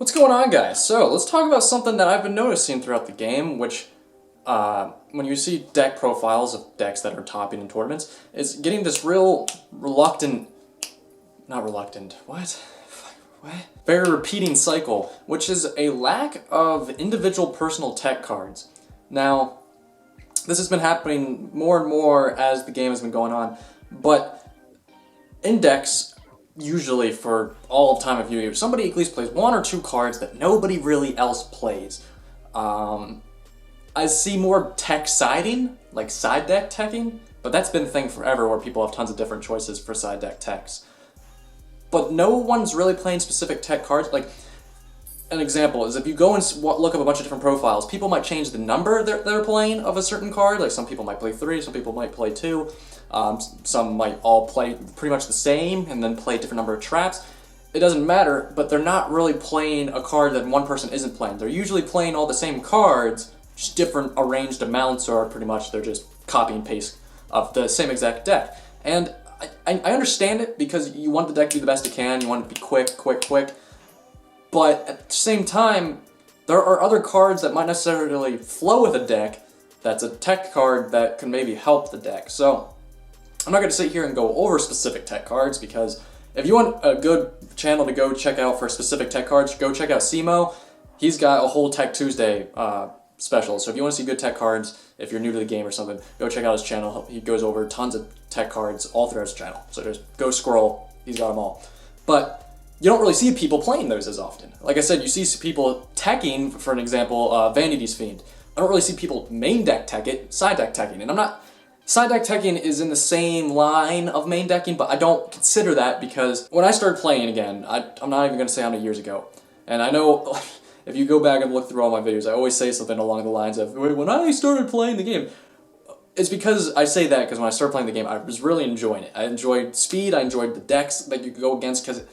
What's going on, guys? So, let's talk about something that I've been noticing throughout the game, which, when you see deck profiles of decks that are topping in tournaments, is getting this real very repeating cycle, which is a lack of individual personal tech cards. Now, this has been happening more and more as the game has been going on, but in decks, usually for all of time of Yu-Gi-Oh, somebody at least plays one or two cards that nobody really else plays. I see more tech siding, like side deck teching, but that's been a thing forever where people have tons of different choices for side deck techs. But no one's really playing specific tech cards. Like, an example is if you go and look up a bunch of different profiles, people might change the number they're playing of a certain card. Like, some people might play 3, some people might play 2. Some might all play pretty much the same and then play a different number of traps. It doesn't matter, but they're not really playing a card that one person isn't playing. They're usually playing all the same cards, just different arranged amounts, or pretty much they're just copy and paste of the same exact deck. And I understand it because you want the deck to do the best it can, you want it to be quick. But at the same time, there are other cards that might necessarily flow with a deck that's a tech card that can maybe help the deck. So, I'm not going to sit here and go over specific tech cards because if you want a good channel to go check out for specific tech cards, go check out Simo. He's got a whole Tech Tuesday special. So if you want to see good tech cards, if you're new to the game or something, go check out his channel. He goes over tons of tech cards all throughout his channel. So just go scroll. He's got them all. But you don't really see people playing those as often. Like I said, you see people teching, for an example, Vanity's Fiend. I don't really see people main deck tech it, side deck teching. And I'm not... Side deck teching is in the same line of main decking, but I don't consider that because when I started playing again, I'm not even going to say how many years ago, and I know if you go back and look through all my videos, I always say something along the lines of, when I started playing the game, it's because I say that because when I started playing the game, I was really enjoying it. I enjoyed speed, I enjoyed the decks that you could go against, because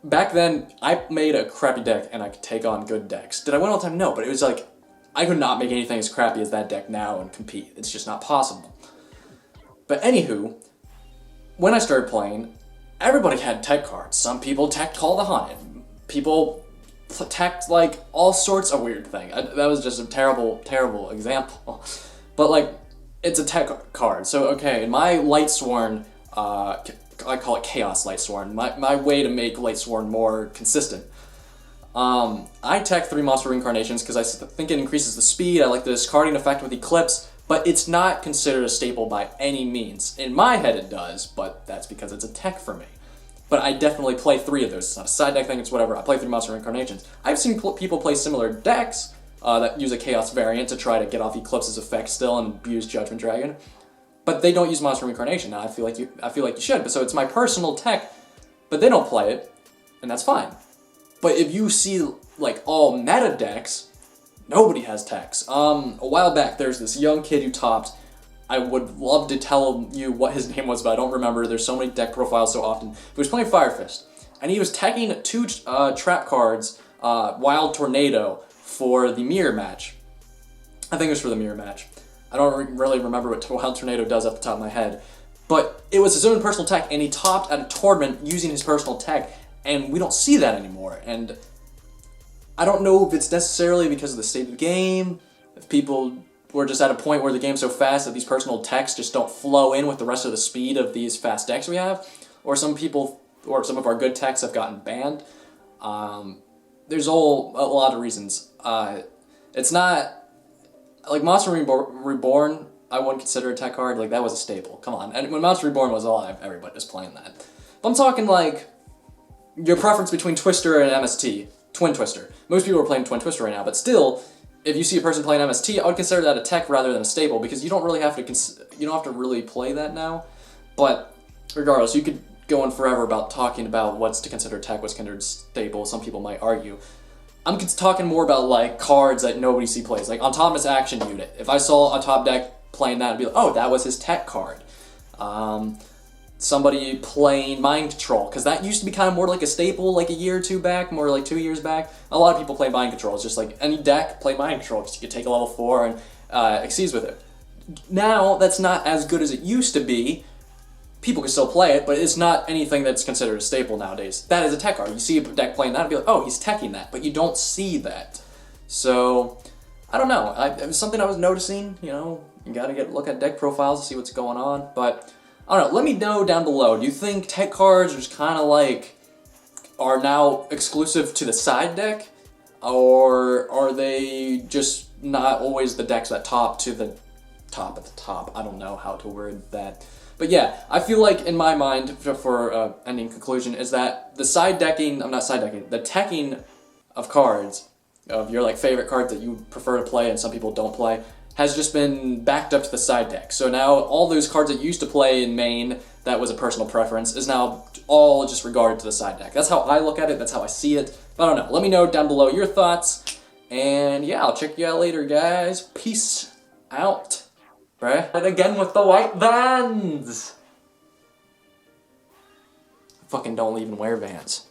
back then, I made a crappy deck and I could take on good decks. Did I win all the time? No, but it was like, I could not make anything as crappy as that deck now and compete. It's just not possible. But anywho, when I started playing, everybody had tech cards. Some people teched Call the Haunted. People teched, like, all sorts of weird things. That was just a terrible, terrible example. But, like, it's a tech card. So, okay, in my Lightsworn, I call it Chaos Lightsworn. My way to make Lightsworn more consistent. I tech 3 Monster Reincarnations because I think it increases the speed. I like the discarding effect with Eclipse, but it's not considered a staple by any means. In my head it does, but that's because it's a tech for me. But I definitely play 3 of those. It's not a side deck thing, it's whatever. I play 3 Monster Reincarnations. I've seen people play similar decks that use a Chaos variant to try to get off Eclipse's effect still and abuse Judgment Dragon, but they don't use Monster Reincarnation. Now I feel like you should. But so it's my personal tech, but they don't play it, and that's fine. But if you see, like, all meta decks, nobody has techs. A while back, there's this young kid who topped. I would love to tell you what his name was, but I don't remember. There's so many deck profiles so often. He was playing Fire Fist, and he was teching 2 trap cards, Wild Tornado, for the mirror match. I think it was for the mirror match. I don't really remember what Wild Tornado does off the top of my head. But it was his own personal tech, and he topped at a tournament using his personal tech. And we don't see that anymore, and I don't know if it's necessarily because of the state of the game, if people were just at a point where the game's so fast that these personal techs just don't flow in with the rest of the speed of these fast decks we have, or some of our good techs have gotten banned. There's a lot of reasons. It's not, like Monster Reborn, I wouldn't consider a tech card, like that was a staple, come on. And when Monster Reborn was alive, everybody was playing that. But I'm talking like, your preference between Twister and MST, Twin Twister. Most people are playing Twin Twister right now, but still, if you see a person playing MST, I would consider that a tech rather than a staple because you don't really have to really play that now. But regardless, you could go on forever about talking about what's to consider tech, what's considered staple. Some people might argue. I'm talking more about like cards that nobody see plays, like Autonomous Action Unit. If I saw a top deck playing that, I'd be like, oh, that was his tech card. Somebody playing Mind Control, because that used to be kind of more like a staple like a year or 2 back, more like 2 years back. A lot of people play Mind Control. It's just like any deck, play Mind Control, because you could take a level 4 and exceeds with it. Now, that's not as good as it used to be, people can still play it, but it's not anything that's considered a staple nowadays. That is a tech card. You see a deck playing that and be like, oh, he's teching that, but you don't see that. So, I don't know. It was something I was noticing, you know, you gotta look at deck profiles to see what's going on, but I don't know. Let me know down below. Do you think tech cards are just kind of like, are now exclusive to the side deck? Or are they just not always the decks that top to the top at the top? I don't know how to word that. But yeah, I feel like in my mind, for ending conclusion, is that the the teching of cards, of your like favorite cards that you prefer to play and some people don't play, has just been backed up to the side deck. So now all those cards that you used to play in main, that was a personal preference, is now all just regarded to the side deck. That's how I look at it, that's how I see it. But I don't know, let me know down below your thoughts. And yeah, I'll check you out later, guys. Peace out. Right? And again with the white Vans. Fucking don't even wear Vans.